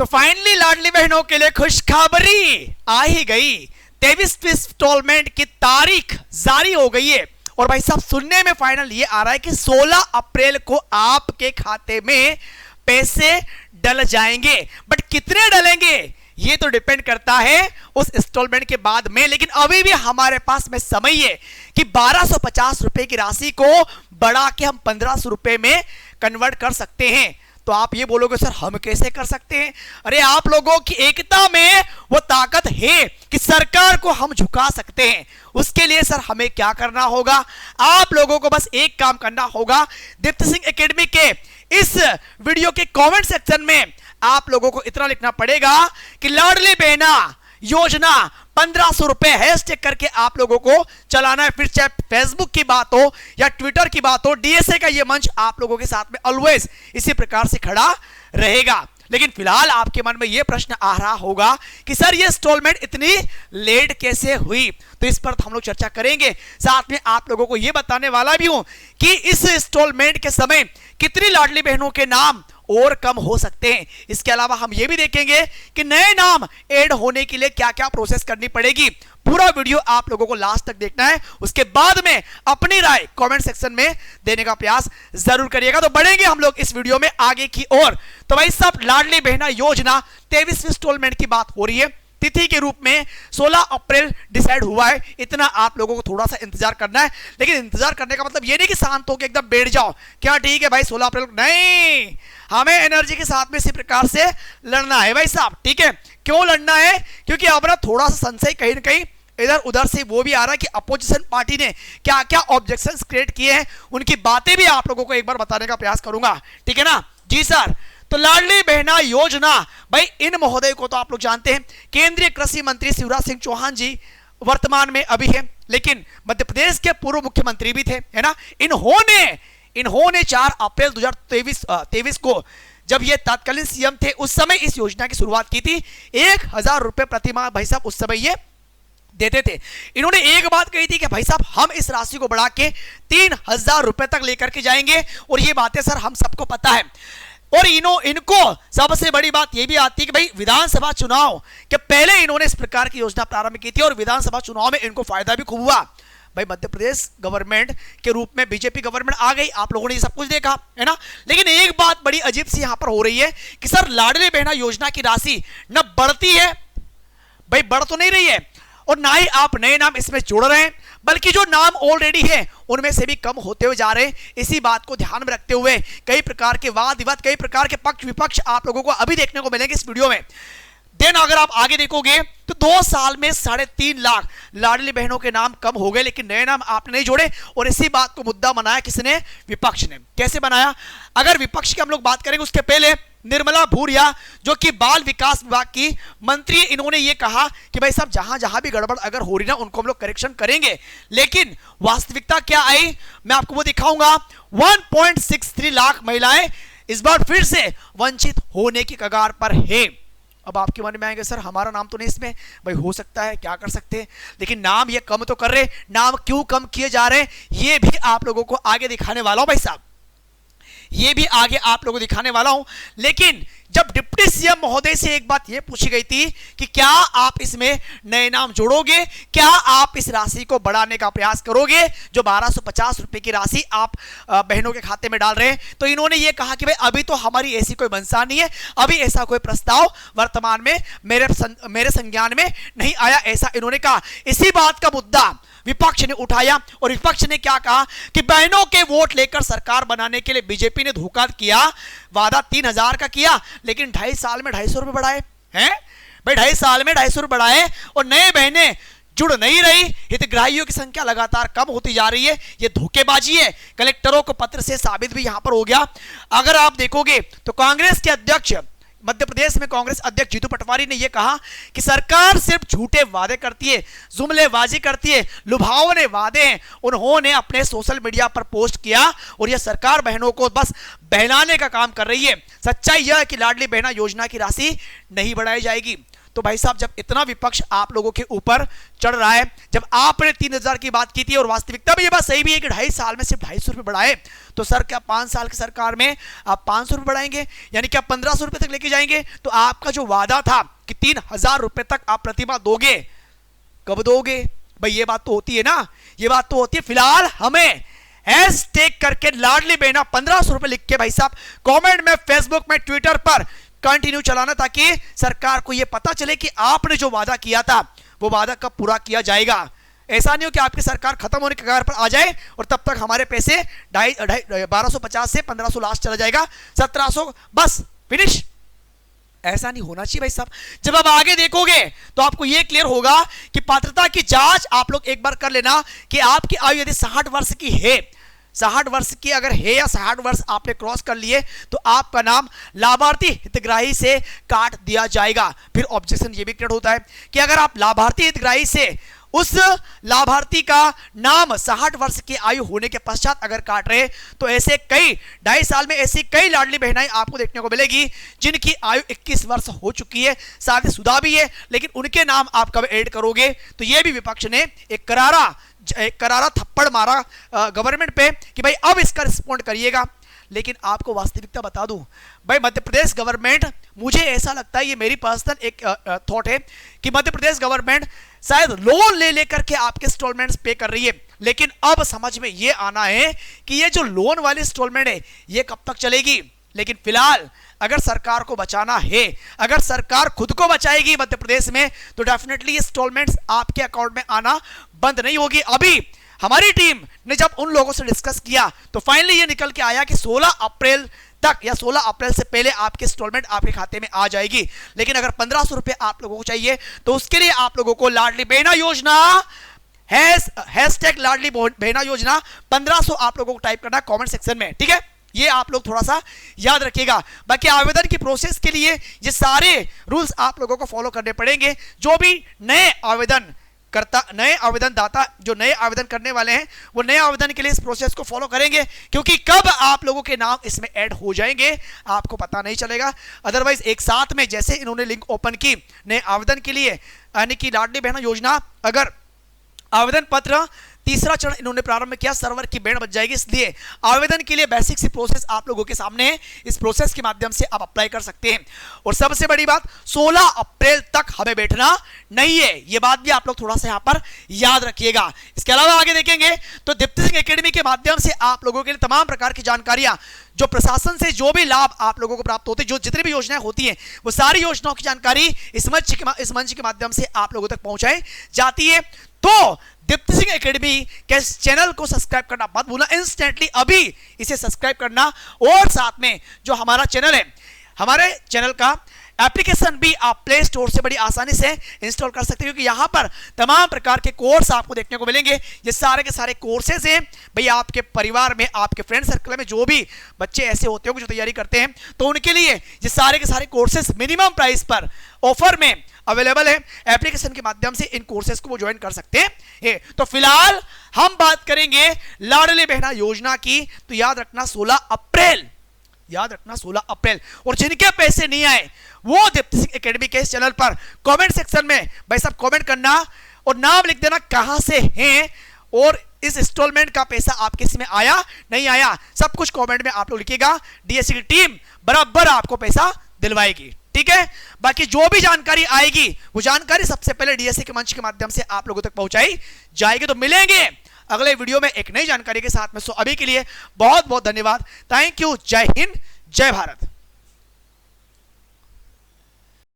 तो फाइनली लाडली बहनों के लिए खुशखबरी आ ही गई। 23वीं इंस्टॉलमेंट की तारीख जारी हो गई है और भाई साहब सुनने में फाइनल ये आ रहा है कि 16 अप्रैल को आपके खाते में पैसे डल जाएंगे। बट कितने डलेंगे ये तो डिपेंड करता है उस इंस्टॉलमेंट के बाद में, लेकिन अभी भी हमारे पास में समय है कि 1250 रुपए की राशि को बढ़ा के हम 1500 रुपए में कन्वर्ट कर सकते हैं। तो आप ये बोलोगे सर हम कैसे कर सकते हैं? अरे आप लोगों की एकता में वो ताकत है कि सरकार को हम झुका सकते हैं। उसके लिए सर हमें क्या करना होगा? आप लोगों को बस एक काम करना होगा। दीप्ति सिंह एकेडमी के इस वीडियो के कमेंट सेक्शन में आप लोगों को इतना लिखना पड़ेगा कि लाडली बहना योजना 1500 रुपए हैशटैग करके आप लोगों को चलाना है। फिर चाहे फेसबुक की बात हो या ट्विटर की बात हो, डीएसए का ये मंच आप लोगों के साथ में ऑलवेज इसी प्रकार से खड़ा रहेगा। लेकिन फिलहाल आपके मन में यह प्रश्न आ रहा होगा कि सर ये इंस्टॉलमेंट इतनी लेट कैसे हुई? तो इस पर हम लोग चर्चा करेंगे। साथ में आप लोगों को यह बताने वाला भी हूं कि इस इंस्टॉलमेंट के समय कितनी लाडली बहनों के नाम और कम हो सकते हैं। इसके अलावा हम यह भी देखेंगे कि नए नाम ऐड होने के लिए क्या क्या प्रोसेस करनी पड़ेगी। पूरा वीडियो आप लोगों को लास्ट तक देखना है, उसके बाद में अपनी राय कमेंट सेक्शन में देने का प्रयास जरूर करिएगा। तो बढ़ेंगे हम लोग इस वीडियो में आगे की ओर। तो भाई सब लाडली बहना योजना 23वीं इंस्टॉलमेंट की बात हो रही है। तिथि के रूप में 16 अप्रैल डिसाइड हुआ है। इतना आप लोगों को थोड़ा सा इंतजार करना है, लेकिन इंतजार करने का मतलब ये नहीं कि शांत होकर एकदम बैठ जाओ क्या ठीक है भाई 16 अप्रैल, नहीं, हमें एनर्जी के साथ में इसी प्रकार से लड़ना है भाई साहब। ठीक है, क्यों लड़ना है? क्योंकि अब ना थोड़ा सा संशय कहीं ना कहीं इधर उधर से वो भी आ रहा है कि अपोजिशन पार्टी ने क्या क्या ऑब्जेक्शंस क्रिएट किए हैं, उनकी बातें भी आप लोगों को एक बार बताने का प्रयास करूंगा। ठीक है ना जी सर। तो लाडली बहना योजना भाई इन महोदय को तो आप लोग जानते हैं, केंद्रीय कृषि मंत्री शिवराज सिंह चौहान जी वर्तमान में अभी है, लेकिन मध्य प्रदेश के पूर्व मुख्यमंत्री भी थे, है ना। इन्होंने 4 अप्रैल 2023 को जब ये तत्कालीन सीएम थे उस समय इस योजना की शुरुआत की थी। 1000 रुपए प्रति माह भाई साहब उस समय ये देते थे। इन्होंने एक बात कही थी कि भाई साहब हम इस राशि को बढ़ा के 3000 रुपए तक लेकर के जाएंगे, और ये बातें सर हम सबको पता है। और इनको सबसे बड़ी बात यह भी आती है कि भाई विधानसभा चुनाव के पहले इन्होंने इस प्रकार की योजना प्रारंभ की थी और विधानसभा चुनाव में इनको फायदा भी खूब हुआ। भाई मध्य प्रदेश गवर्नमेंट के रूप में बीजेपी गवर्नमेंट आ गई, आप लोगों ने ये सब कुछ देखा है ना। लेकिन एक बात बड़ी अजीब सी यहां पर हो रही है कि सर लाडली बहना योजना की राशि न बढ़ती है, भाई बढ़ तो नहीं रही है, और ना ही आप नए नाम इसमें जोड़ रहे हैं, बल्कि जो नाम ऑलरेडी है उनमें से भी कम होते हुए जा रहे हैं। इसी बात को ध्यान में रखते हुए कई प्रकार के वाद विवाद, कई प्रकार के पक्ष विपक्ष आप लोगों को अभी देखने को मिलेंगे इस वीडियो में। देन अगर आप आगे देखोगे तो 2 साल में 3.5 लाख लाडली बहनों के नाम कम हो गए, लेकिन नए नाम आपने नहीं जोड़े। और इसी बात को मुद्दा बनाया किसने? विपक्ष ने। कैसे बनाया? अगर विपक्ष की हम लोग बात करेंगे उसके पहले निर्मला भूरिया जो कि बाल विकास विभाग की मंत्री, इन्होंने ये कहा कि भाई साहब जहां जहां भी गड़बड़ अगर हो रही ना उनको हम लोग करेक्शन करेंगे। लेकिन वास्तविकता क्या आई मैं आपको वो दिखाऊंगा। 1.63 लाख महिलाएं इस बार फिर से वंचित होने की कगार पर है। अब आपके मन में आएंगे सर हमारा नाम तो नहीं इसमें, भाई हो सकता है, क्या कर सकते हैं, लेकिन नाम ये कम तो कर रहे, नाम क्यों कम किए जा रहे हैं ये भी आप लोगों को आगे दिखाने वाला हूं भाई साहब, ये भी आगे आप लोगों को दिखाने वाला हूं। लेकिन जब डिप्टी सीएम महोदय से एक बात यह पूछी गई थी कि क्या आप इसमें नए नाम जोड़ोगे, क्या आप इस राशि को बढ़ाने का प्रयास करोगे, जो 1250 रुपए की राशि आप बहनों के खाते में डाल रहे हैं, तो इन्होंने ये कहा कि भाई अभी तो हमारी ऐसी कोई मंशा नहीं है, अभी ऐसा कोई प्रस्ताव वर्तमान में मेरे संज्ञान में नहीं आया, ऐसा इन्होंने कहा। इसी बात का मुद्दा विपक्ष ने उठाया और विपक्ष ने क्या कहा कि बहनों के वोट लेकर सरकार बनाने के लिए बीजेपी ने धोखा किया, वादा 3000 का किया, लेकिन 2.5 साल में 250 रुपए बढ़ाए हैं भाई, 2.5 साल में 250 रुपए बढ़ाए और नए बहनें जुड़ नहीं रही, हितग्राहियों की संख्या लगातार कम होती जा रही है। यह धोखेबाजी है, कलेक्टरों को पत्र से साबित भी यहां पर हो गया। अगर आप देखोगे तो कांग्रेस के अध्यक्ष, मध्य प्रदेश में कांग्रेस अध्यक्ष जीतू पटवारी ने यह कहा कि सरकार सिर्फ झूठे वादे करती है, जुमलेबाजी करती है, लुभावने वादे हैं। उन्होंने अपने सोशल मीडिया पर पोस्ट किया और यह सरकार बहनों को बस बहलाने का काम कर रही है। सच्चाई यह है कि लाडली बहना योजना की राशि नहीं बढ़ाई जाएगी। तो भाई साहब जब इतना विपक्ष आप लोगों के ऊपर चढ़ रहा है, जब आपने 3000 की बात की थी और वास्तविकता में ये बात सही भी है कि 2.5 साल में सिर्फ 250 रुपए बढ़ाए, तो सर क्या 5 साल की सरकार में आप 500 रुपए बढ़ाएंगे, यानी कि आप 1500 रुपए तक लेके जाएंगे? तो आपका जो वादा था कि 3000 रुपए तक आप प्रतिमाह दोगे, कब दोगे भाई? ये बात तो होती है ना, ये बात तो होती है। फिलहाल हमें हैशटैग करके लाडली बहना 1500 रुपए लिख के भाई साहब कमेंट में, फेसबुक में, ट्विटर पर कंटिन्यू चलाना, ताकि सरकार को यह पता चले कि आपने जो वादा किया था वो वादा कब पूरा किया जाएगा। ऐसा नहीं हो कि आपकी सरकार खत्म होने के कगार पर आ जाए और तब तक हमारे पैसे 1250 से 1500 लास्ट चला जाएगा, 1700 बस फिनिश। ऐसा नहीं होना चाहिए भाई साहब। जब आप आगे देखोगे तो आपको यह क्लियर होगा कि पात्रता की जांच आप लोग एक बार कर लेना कि आपकी आयु यदि 60 वर्ष की है, 60 वर्ष की अगर है या 60 वर्ष आपने क्रॉस कर लिए, तो आपका नाम लाभार्थी हितग्राही से काट दिया जाएगा। फिर ऑब्जेक्शन ये भी क्लियर होता है कि अगर आप लाभार्थी हितग्राही से उस लाभार्थी का नाम 60 वर्ष की आयु होने के पश्चात अगर काट रहे, तो ऐसे कई 2.5 साल में ऐसी कई लाडली बहनाएं आपको देखने को मिलेगी जिनकी आयु 21 वर्ष हो चुकी है, शादीशुदा भी है, लेकिन उनके नाम आप कब ऐड करोगे? तो यह भी विपक्ष ने एक करारा थप्पड़ मारा गवर्नमेंट पे कि भाई अब इसका रिस्पॉन्ड करिएगा। लेकिन आपको वास्तविकता बता दूं भाई, मध्य प्रदेश गवर्नमेंट, मुझे ऐसा लगता है, ये मेरी पर्सनल एक थॉट है कि मध्य प्रदेश गवर्नमेंट शायद लोन ले लेकर के आपके इंस्टॉलमेंट्स पे कर रही है, लेकिन अब समझ में ये आना है कि ये जो लोन वाली इंस्टॉलमेंट है ये कब तक चलेगी। लेकिन फिलहाल अगर सरकार को बचाना है, अगर सरकार खुद को बचाएगी मध्य प्रदेश में, तो डेफिनेटली इंस्टॉलमेंट्स आपके अकाउंट में आना बंद नहीं होगी। अभी हमारी टीम ने जब उन लोगों से डिस्कस किया तो फाइनली ये निकल के आया कि 16 अप्रैल तक या 16 अप्रैल से पहले आपके इंस्टॉलमेंट आपके खाते में आ जाएगी। लेकिन अगर 1500 रुपए आप लोगों को चाहिए तो उसके लिए आप लोगों को लाडली बहना योजना हैशटैग लाडली बहना योजना 1500 आप लोगों को टाइप करना कमेंट सेक्शन में, ठीक है? ये आप लोग थोड़ा सा याद रखिएगा। बाकी आवेदन की प्रोसेस के लिए ये सारे रूल्स आप लोगों को फॉलो करने पड़ेंगे। जो भी नए आवेदनदाता जो नए आवेदन करने वाले हैं वो नए आवेदन के लिए इस प्रोसेस को फॉलो करेंगे, क्योंकि कब आप लोगों के नाम इसमें ऐड हो जाएंगे आपको पता नहीं चलेगा। अदरवाइज एक साथ में जैसे इन्होंने लिंक ओपन की नए आवेदन के लिए, यानी कि लाडली बहना योजना, अगर आवेदन पत्र तीसरा चरण इन्होंने प्रारंभ किया, सर्वर की बैंड बच जाएगी। इसलिए आवेदन के लिए बेसिक सी प्रोसेस आप लोगों के सामने है, इस प्रोसेस के माध्यम से आप अप्लाई कर सकते हैं। और सबसे बड़ी बात, 16 अप्रैल तक हमें बैठना नहीं है, यह बात भी आप लोग थोड़ा सा यहां पर याद रखिएगा। इसके अलावा आगे देखेंगे तो दीप्ति सिंह एकेडमी के माध्यम से आप लोगों के लिए तमाम प्रकार की जानकारियां, जो प्रशासन से जो भी लाभ आप लोगों को प्राप्त होते हैं, जो जितनी भी योजनाएं होती हैं, वो सारी योजनाओं की जानकारी इस मंच के माध्यम से आप लोगों तक पहुंचाई जाती है। तो दीप्ति सिंह एकेडमी के चैनल को सब्सक्राइब करना मत भूलना, इंस्टेंटली अभी इसे सब्सक्राइब करना। और साथ में जो हमारा चैनल है, हमारे चैनल का एप्लीकेशन भी आप प्ले स्टोर से बड़ी आसानी से इंस्टॉल कर सकते हैं, क्योंकि यहां पर तमाम प्रकार के कोर्स आपको देखने को मिलेंगे। ये सारे के सारे कोर्सेज हैं भाई, आपके परिवार में, आपके फ्रेंड सर्कल में जो भी बच्चे ऐसे होते हो जो तैयारी करते हैं, तो उनके लिए ये सारे के सारे कोर्सेज मिनिमम प्राइस पर ऑफर में अवेलेबल है। एप्लीकेशन के माध्यम से इन कोर्सेज को वो ज्वाइन कर सकते हैं। तो फिलहाल हम बात करेंगे लाडली बहना योजना की, तो याद रखना 16 अप्रैल, याद रखना 16 अप्रैल। और जिनके पैसे नहीं आए वो दीप्ति सिंह एकेडमी के इस चैनल पर कमेंट सेक्शन में भाई साहब कमेंट करना और नाम लिख देना कहां से हैं और इस इंस्टॉलमेंट का पैसा आपके इसमें आया नहीं आया, सब कुछ कमेंट में आप लोग लिखिएगा। डीएससी की टीम बराबर आपको पैसा दिलवाएगी, ठीक है? बाकी जो भी जानकारी आएगी वो जानकारी सबसे पहले डीएससी के मंच के माध्यम से आप लोगों तक पहुंचाई जाएगी। तो मिलेंगे अगले वीडियो में एक नई जानकारी के साथ में। सो अभी के लिए बहुत बहुत धन्यवाद। Thank you. जय हिंद, जय भारत।